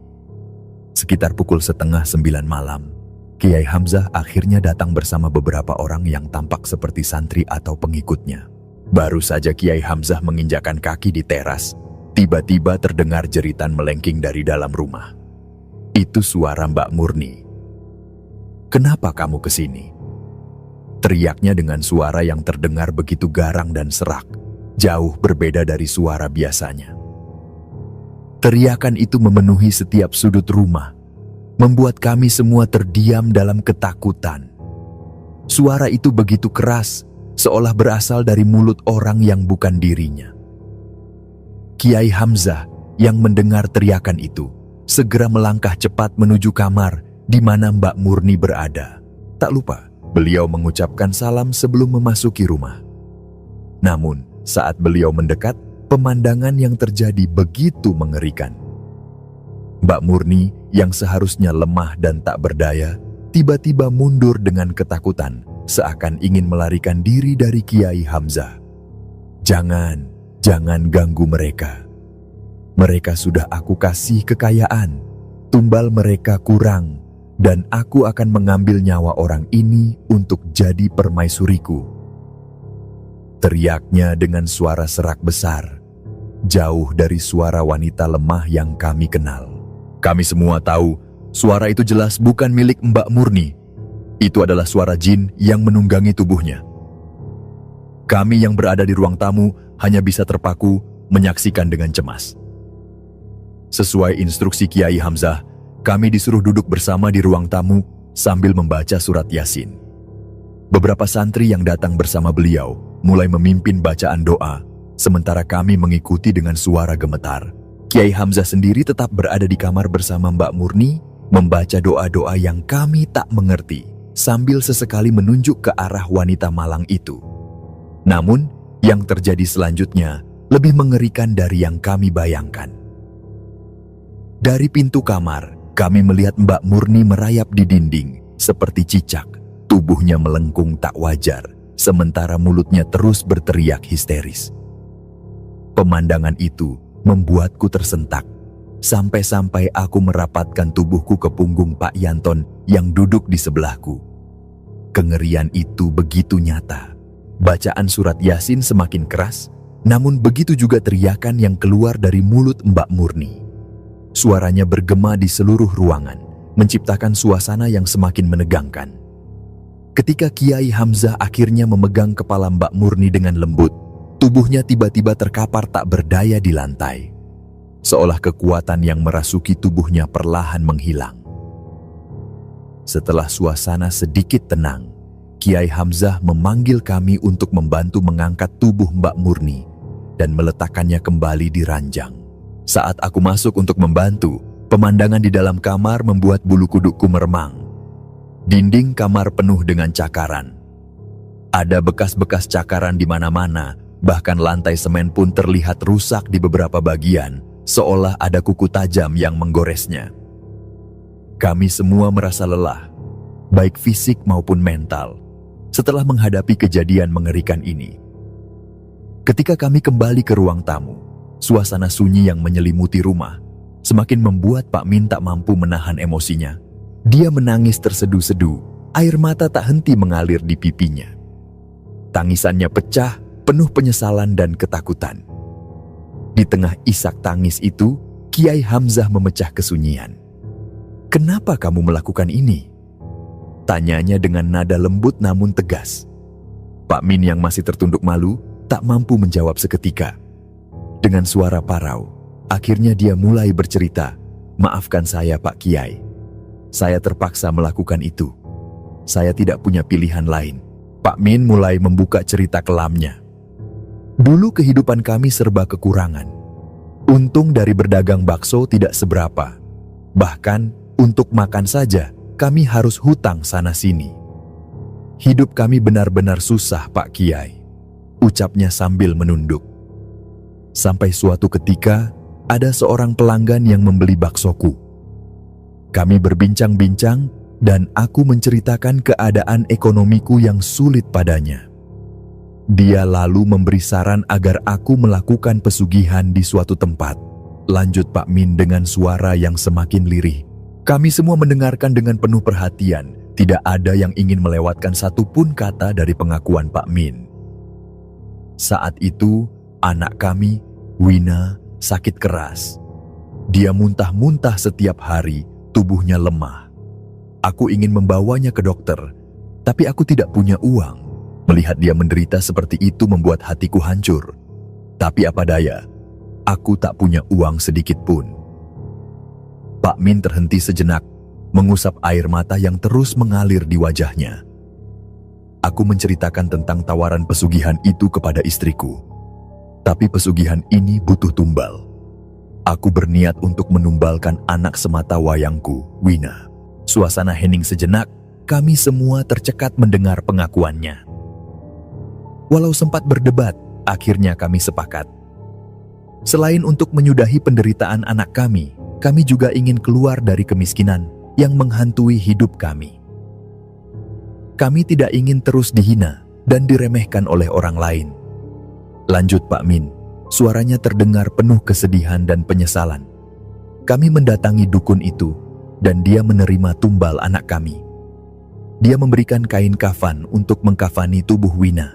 Sekitar pukul 8:30 malam, Kiai Hamzah akhirnya datang bersama beberapa orang yang tampak seperti santri atau pengikutnya. Baru saja Kiai Hamzah menginjakkan kaki di teras, tiba-tiba terdengar jeritan melengking dari dalam rumah. Itu suara Mbak Murni. "Kenapa kamu kesini?" Teriaknya dengan suara yang terdengar begitu garang dan serak, jauh berbeda dari suara biasanya. Teriakan itu memenuhi setiap sudut rumah, membuat kami semua terdiam dalam ketakutan. Suara itu begitu keras, seolah berasal dari mulut orang yang bukan dirinya. Kiai Hamzah yang mendengar teriakan itu segera melangkah cepat menuju kamar di mana Mbak Murni berada. Tak lupa, beliau mengucapkan salam sebelum memasuki rumah. Namun, saat beliau mendekat, pemandangan yang terjadi begitu mengerikan. Mbak Murni yang seharusnya lemah dan tak berdaya, tiba-tiba mundur dengan ketakutan, seakan ingin melarikan diri dari Kiai Hamzah. Jangan ganggu mereka. Mereka sudah aku kasih kekayaan, tumbal mereka kurang, dan aku akan mengambil nyawa orang ini untuk jadi permaisuriku. Teriaknya dengan suara serak besar, jauh dari suara wanita lemah yang kami kenal. Kami semua tahu, suara itu jelas bukan milik Mbak Murni. Itu adalah suara jin yang menunggangi tubuhnya. Kami yang berada di ruang tamu hanya bisa terpaku menyaksikan dengan cemas. Sesuai instruksi Kiai Hamzah, kami disuruh duduk bersama di ruang tamu sambil membaca surat Yasin. Beberapa santri yang datang bersama beliau mulai memimpin bacaan doa, sementara kami mengikuti dengan suara gemetar. Kiai Hamzah sendiri tetap berada di kamar bersama Mbak Murni, membaca doa-doa yang kami tak mengerti, sambil sesekali menunjuk ke arah wanita malang itu. Namun, yang terjadi selanjutnya lebih mengerikan dari yang kami bayangkan. Dari pintu kamar, kami melihat Mbak Murni merayap di dinding, seperti cicak, tubuhnya melengkung tak wajar, sementara mulutnya terus berteriak histeris. Pemandangan itu membuatku tersentak, sampai-sampai aku merapatkan tubuhku ke punggung Pak Yanton yang duduk di sebelahku. Kengerian itu begitu nyata. Bacaan surat Yasin semakin keras, namun begitu juga teriakan yang keluar dari mulut Mbak Murni. Suaranya bergema di seluruh ruangan, menciptakan suasana yang semakin menegangkan. Ketika Kiai Hamzah akhirnya memegang kepala Mbak Murni dengan lembut, tubuhnya tiba-tiba terkapar tak berdaya di lantai, seolah kekuatan yang merasuki tubuhnya perlahan menghilang. Setelah suasana sedikit tenang, Kiai Hamzah memanggil kami untuk membantu mengangkat tubuh Mbak Murni dan meletakkannya kembali di ranjang. Saat aku masuk untuk membantu, pemandangan di dalam kamar membuat bulu kudukku meremang. Dinding kamar penuh dengan cakaran. Ada bekas-bekas cakaran di mana-mana, bahkan lantai semen pun terlihat rusak di beberapa bagian, seolah ada kuku tajam yang menggoresnya. Kami semua merasa lelah, baik fisik maupun mental, setelah menghadapi kejadian mengerikan ini. Ketika kami kembali ke ruang tamu, suasana sunyi yang menyelimuti rumah semakin membuat Pak Min tak mampu menahan emosinya. Dia menangis tersedu-sedu, air mata tak henti mengalir di pipinya. Tangisannya pecah, penuh penyesalan dan ketakutan. Di tengah isak tangis itu, Kiai Hamzah memecah kesunyian. "Kenapa kamu melakukan ini?" Tanyanya dengan nada lembut namun tegas. Pak Min yang masih tertunduk malu, tak mampu menjawab seketika. Dengan suara parau, akhirnya dia mulai bercerita, "Maafkan saya Pak Kiai. Saya terpaksa melakukan itu. Saya tidak punya pilihan lain." Pak Min mulai membuka cerita kelamnya. "Dulu kehidupan kami serba kekurangan. Untung dari berdagang bakso tidak seberapa. Bahkan untuk makan saja kami harus hutang sana-sini. Hidup kami benar-benar susah Pak Kiai," ucapnya sambil menunduk. Sampai suatu ketika, ada seorang pelanggan yang membeli baksoku. Kami berbincang-bincang dan aku menceritakan keadaan ekonomiku yang sulit padanya. Dia lalu memberi saran agar aku melakukan pesugihan di suatu tempat. Lanjut Pak Min dengan suara yang semakin lirih. Kami semua mendengarkan dengan penuh perhatian. Tidak ada yang ingin melewatkan satupun kata dari pengakuan Pak Min. Saat itu, anak kami, Wina, sakit keras. Dia muntah-muntah setiap hari, tubuhnya lemah. Aku ingin membawanya ke dokter, tapi aku tidak punya uang. Melihat dia menderita seperti itu membuat hatiku hancur. Tapi apa daya, aku tak punya uang sedikit pun. Pak Min terhenti sejenak, mengusap air mata yang terus mengalir di wajahnya. Aku menceritakan tentang tawaran pesugihan itu kepada istriku. Tapi pesugihan ini butuh tumbal. Aku berniat untuk menumbalkan anak semata wayangku, Wina. Suasana hening sejenak, kami semua tercekat mendengar pengakuannya. Walau sempat berdebat, akhirnya kami sepakat. Selain untuk menyudahi penderitaan anak kami juga ingin keluar dari kemiskinan yang menghantui hidup kami. Kami tidak ingin terus dihina dan diremehkan oleh orang lain. Lanjut Pak Min, suaranya terdengar penuh kesedihan dan penyesalan. Kami mendatangi dukun itu dan dia menerima tumbal anak kami. Dia memberikan kain kafan untuk mengkafani tubuh Wina.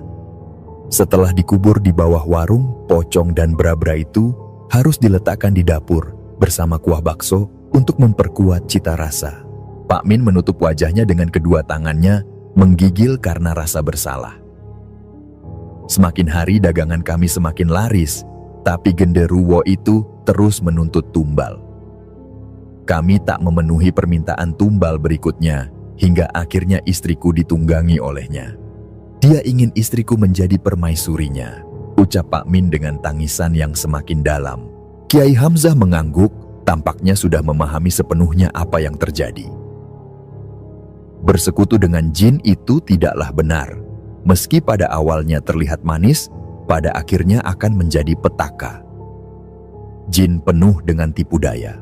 Setelah dikubur di bawah warung, pocong dan bra-bra itu harus diletakkan di dapur bersama kuah bakso untuk memperkuat cita rasa. Pak Min menutup wajahnya dengan kedua tangannya, menggigil karena rasa bersalah. Semakin hari dagangan kami semakin laris, tapi genderuwo itu terus menuntut tumbal. Kami tak memenuhi permintaan tumbal berikutnya, hingga akhirnya istriku ditunggangi olehnya. Dia ingin istriku menjadi permaisurinya, ucap Pak Min dengan tangisan yang semakin dalam. Kiai Hamzah mengangguk, tampaknya sudah memahami sepenuhnya apa yang terjadi. Bersekutu dengan jin itu tidaklah benar. Meski pada awalnya terlihat manis, pada akhirnya akan menjadi petaka. Jin penuh dengan tipu daya.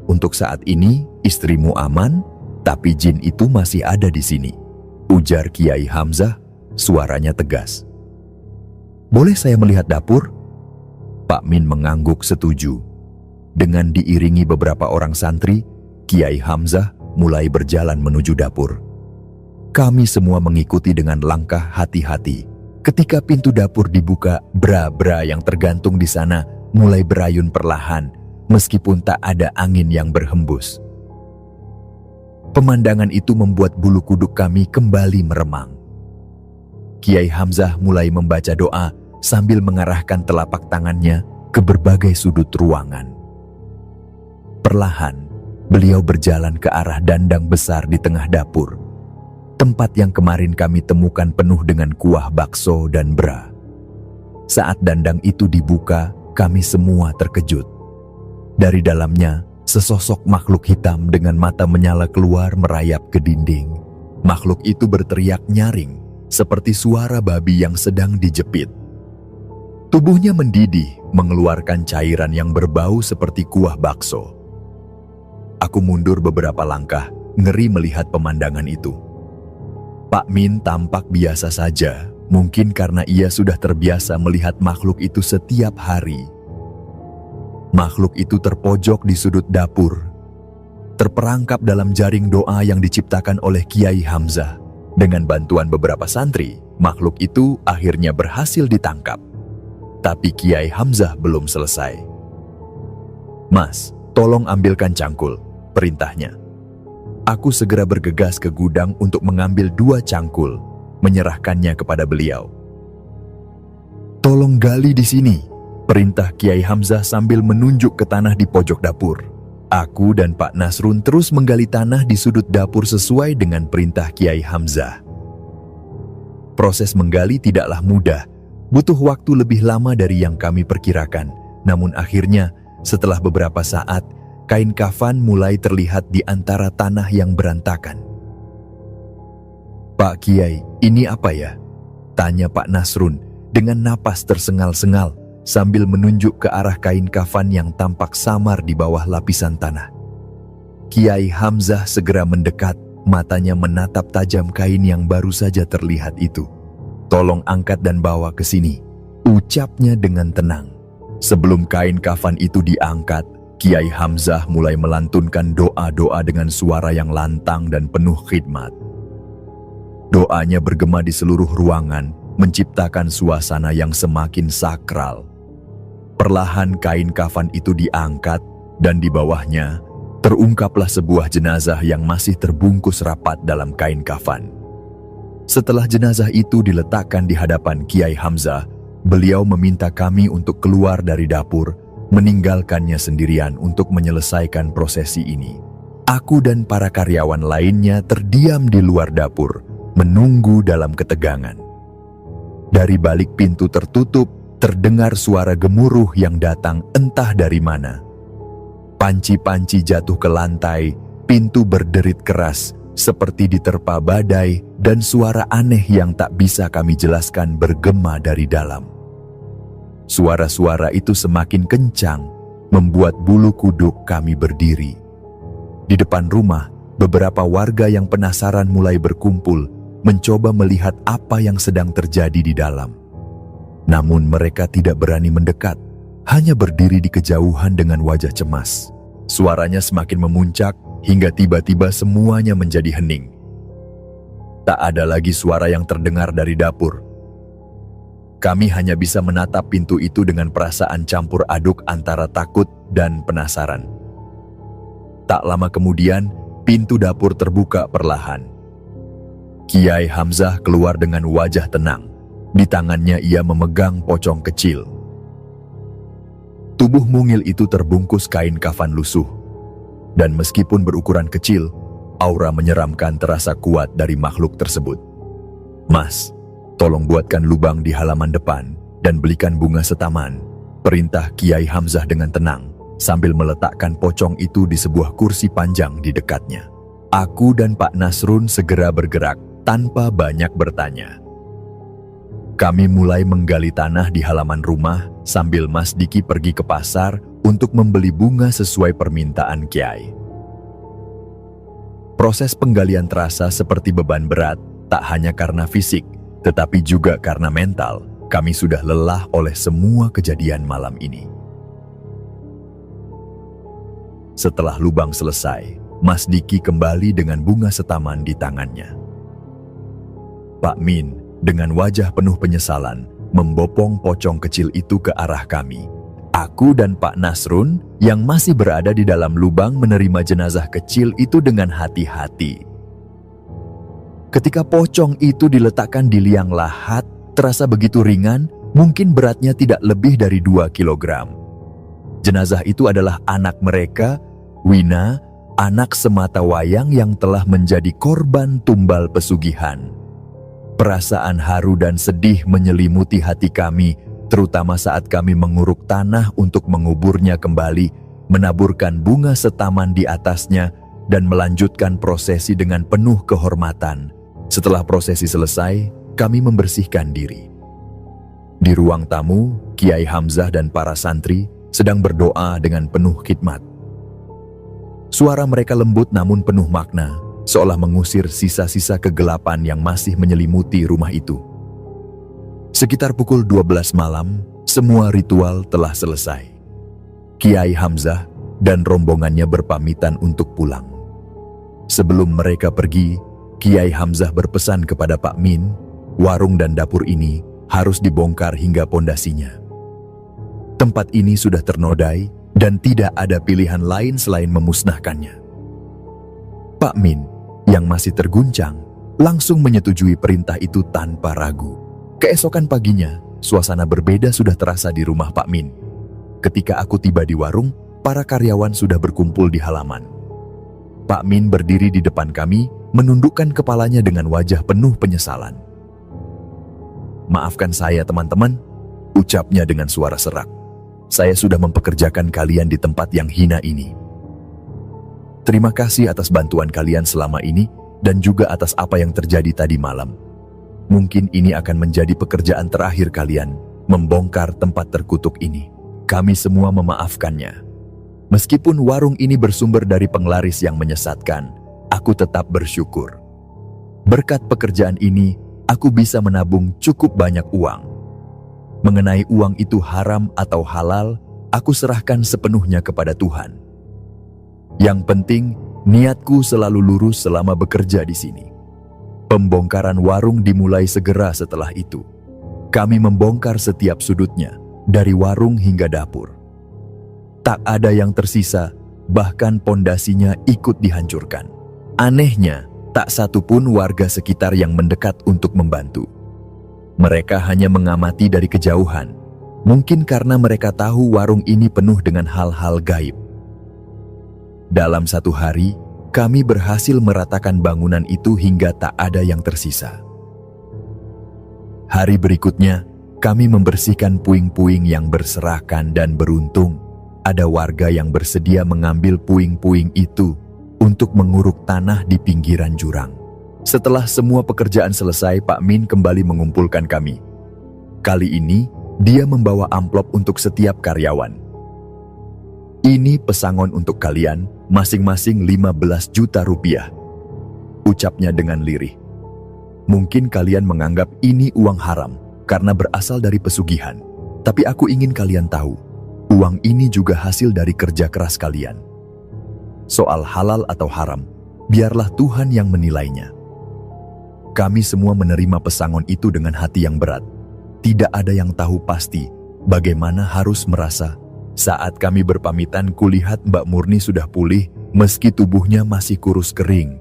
Untuk saat ini, istrimu aman, tapi jin itu masih ada di sini, ujar Kiai Hamzah. Suaranya tegas. Boleh saya melihat dapur? Pak Min mengangguk setuju. Dengan diiringi beberapa orang santri, Kiai Hamzah mulai berjalan menuju dapur. Kami semua mengikuti dengan langkah hati-hati. Ketika pintu dapur dibuka, bra-bra yang tergantung di sana mulai berayun perlahan, meskipun tak ada angin yang berhembus. Pemandangan itu membuat bulu kuduk kami kembali meremang. Kiai Hamzah mulai membaca doa sambil mengarahkan telapak tangannya ke berbagai sudut ruangan. Perlahan, beliau berjalan ke arah dandang besar di tengah dapur, tempat yang kemarin kami temukan penuh dengan kuah bakso dan bra. Saat dandang itu dibuka, kami semua terkejut. Dari dalamnya, sesosok makhluk hitam dengan mata menyala keluar merayap ke dinding. Makhluk itu berteriak nyaring, seperti suara babi yang sedang dijepit. Tubuhnya mendidih, mengeluarkan cairan yang berbau seperti kuah bakso. Aku mundur beberapa langkah, ngeri melihat pemandangan itu. Pak Min tampak biasa saja, mungkin karena ia sudah terbiasa melihat makhluk itu setiap hari. Makhluk itu terpojok di sudut dapur, terperangkap dalam jaring doa yang diciptakan oleh Kiai Hamzah. Dengan bantuan beberapa santri, makhluk itu akhirnya berhasil ditangkap. Tapi Kiai Hamzah belum selesai. Mas, tolong ambilkan cangkul, perintahnya. Aku segera bergegas ke gudang untuk mengambil 2 cangkul, menyerahkannya kepada beliau. Tolong gali di sini, perintah Kiai Hamzah sambil menunjuk ke tanah di pojok dapur. Aku dan Pak Nasrun terus menggali tanah di sudut dapur sesuai dengan perintah Kiai Hamzah. Proses menggali tidaklah mudah, butuh waktu lebih lama dari yang kami perkirakan. Namun akhirnya, setelah beberapa saat, kain kafan mulai terlihat di antara tanah yang berantakan. Pak Kiai, ini apa ya? Tanya Pak Nasrun dengan napas tersengal-sengal sambil menunjuk ke arah kain kafan yang tampak samar di bawah lapisan tanah. Kiai Hamzah segera mendekat, matanya menatap tajam kain yang baru saja terlihat itu. "Tolong angkat dan bawa ke sini," ucapnya dengan tenang. Sebelum kain kafan itu diangkat, Kiai Hamzah mulai melantunkan doa-doa dengan suara yang lantang dan penuh khidmat. Doanya bergema di seluruh ruangan, menciptakan suasana yang semakin sakral. Perlahan kain kafan itu diangkat, dan di bawahnya terungkaplah sebuah jenazah yang masih terbungkus rapat dalam kain kafan. Setelah jenazah itu diletakkan di hadapan Kiai Hamzah, beliau meminta kami untuk keluar dari dapur, meninggalkannya sendirian untuk menyelesaikan prosesi ini. Aku dan para karyawan lainnya terdiam di luar dapur, menunggu dalam ketegangan. Dari balik pintu tertutup, terdengar suara gemuruh yang datang entah dari mana. Panci-panci jatuh ke lantai, pintu berderit keras, seperti diterpa badai, dan suara aneh yang tak bisa kami jelaskan bergema dari dalam. Suara-suara itu semakin kencang, membuat bulu kuduk kami berdiri. Di depan rumah, beberapa warga yang penasaran mulai berkumpul, mencoba melihat apa yang sedang terjadi di dalam. Namun mereka tidak berani mendekat, hanya berdiri di kejauhan dengan wajah cemas. Suaranya semakin memuncak, hingga tiba-tiba semuanya menjadi hening. Tak ada lagi suara yang terdengar dari dapur. Kami hanya bisa menatap pintu itu dengan perasaan campur aduk antara takut dan penasaran. Tak lama kemudian, pintu dapur terbuka perlahan. Kiai Hamzah keluar dengan wajah tenang. Di tangannya ia memegang pocong kecil. Tubuh mungil itu terbungkus kain kafan lusuh. Dan meskipun berukuran kecil, aura menyeramkan terasa kuat dari makhluk tersebut. "Mas, tolong buatkan lubang di halaman depan dan belikan bunga setaman," perintah Kiai Hamzah dengan tenang, sambil meletakkan pocong itu di sebuah kursi panjang di dekatnya. Aku dan Pak Nasrun segera bergerak tanpa banyak bertanya. Kami mulai menggali tanah di halaman rumah sambil Mas Diki pergi ke pasar untuk membeli bunga sesuai permintaan Kiai. Proses penggalian terasa seperti beban berat, tak hanya karena fisik, tetapi juga karena mental. Kami sudah lelah oleh semua kejadian malam ini. Setelah lubang selesai, Mas Diki kembali dengan bunga setaman di tangannya. Pak Min, dengan wajah penuh penyesalan, membopong pocong kecil itu ke arah kami. Aku dan Pak Nasrun yang masih berada di dalam lubang menerima jenazah kecil itu dengan hati-hati. Ketika pocong itu diletakkan di liang lahat, terasa begitu ringan, mungkin beratnya tidak lebih dari 2 kilogram. Jenazah itu adalah anak mereka, Wina, anak sematawayang yang telah menjadi korban tumbal pesugihan. Perasaan haru dan sedih menyelimuti hati kami, terutama saat kami menguruk tanah untuk menguburnya kembali, menaburkan bunga setaman di atasnya, dan melanjutkan prosesi dengan penuh kehormatan. Setelah prosesi selesai, kami membersihkan diri. Di ruang tamu, Kiai Hamzah dan para santri sedang berdoa dengan penuh khidmat. Suara mereka lembut namun penuh makna, seolah mengusir sisa-sisa kegelapan yang masih menyelimuti rumah itu. Sekitar pukul 12 malam, semua ritual telah selesai. Kiai Hamzah dan rombongannya berpamitan untuk pulang. Sebelum mereka pergi, Kiai Hamzah berpesan kepada Pak Min, warung dan dapur ini harus dibongkar hingga pondasinya. Tempat ini sudah ternodai dan tidak ada pilihan lain selain memusnahkannya. Pak Min, yang masih terguncang, langsung menyetujui perintah itu tanpa ragu. Keesokan paginya, suasana berbeda sudah terasa di rumah Pak Min. Ketika aku tiba di warung, para karyawan sudah berkumpul di halaman. Pak Min berdiri di depan kami, menundukkan kepalanya dengan wajah penuh penyesalan. "Maafkan saya teman-teman," ucapnya dengan suara serak. "Saya sudah mempekerjakan kalian di tempat yang hina ini. Terima kasih atas bantuan kalian selama ini dan juga atas apa yang terjadi tadi malam. Mungkin ini akan menjadi pekerjaan terakhir kalian, membongkar tempat terkutuk ini. Kami semua memaafkannya. Meskipun warung ini bersumber dari penglaris yang menyesatkan, aku tetap bersyukur. Berkat pekerjaan ini, aku bisa menabung cukup banyak uang. Mengenai uang itu haram atau halal, aku serahkan sepenuhnya kepada Tuhan. Yang penting, niatku selalu lurus selama bekerja di sini. Pembongkaran warung dimulai segera setelah itu. Kami membongkar setiap sudutnya, dari warung hingga dapur. Tak ada yang tersisa, bahkan pondasinya ikut dihancurkan. Anehnya, tak satu pun warga sekitar yang mendekat untuk membantu. Mereka hanya mengamati dari kejauhan, mungkin karena mereka tahu warung ini penuh dengan hal-hal gaib. Dalam satu hari, kami berhasil meratakan bangunan itu hingga tak ada yang tersisa. Hari berikutnya, kami membersihkan puing-puing yang berserakan dan beruntung ada warga yang bersedia mengambil puing-puing itu untuk menguruk tanah di pinggiran jurang. Setelah semua pekerjaan selesai, Pak Min kembali mengumpulkan kami. Kali ini, dia membawa amplop untuk setiap karyawan. Ini pesangon untuk kalian, masing-masing 15 juta rupiah. Ucapnya dengan lirih. Mungkin kalian menganggap ini uang haram karena berasal dari pesugihan. Tapi aku ingin kalian tahu, uang ini juga hasil dari kerja keras kalian. Soal halal atau haram, biarlah Tuhan yang menilainya. Kami semua menerima pesangon itu dengan hati yang berat. Tidak ada yang tahu pasti bagaimana harus merasa. Saat kami berpamitan, kulihat Mbak Murni sudah pulih meski tubuhnya masih kurus kering.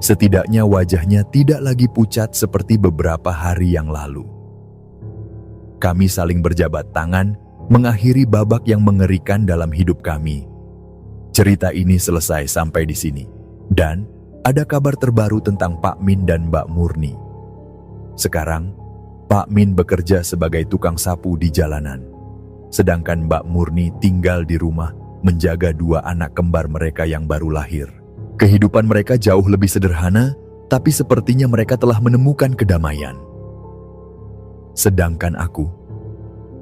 Setidaknya wajahnya tidak lagi pucat seperti beberapa hari yang lalu. Kami saling berjabat tangan, mengakhiri babak yang mengerikan dalam hidup kami. Cerita ini selesai sampai di sini. Dan ada kabar terbaru tentang Pak Min dan Mbak Murni. Sekarang, Pak Min bekerja sebagai tukang sapu di jalanan. Sedangkan Mbak Murni tinggal di rumah menjaga 2 anak kembar mereka yang baru lahir. Kehidupan mereka jauh lebih sederhana, tapi sepertinya mereka telah menemukan kedamaian. Sedangkan aku,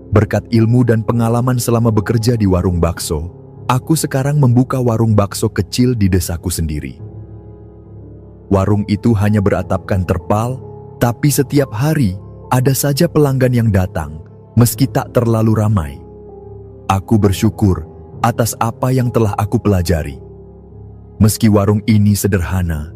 berkat ilmu dan pengalaman selama bekerja di warung bakso, aku sekarang membuka warung bakso kecil di desaku sendiri. Warung itu hanya beratapkan terpal, tapi setiap hari ada saja pelanggan yang datang, meski tak terlalu ramai. Aku bersyukur atas apa yang telah aku pelajari. Meski warung ini sederhana,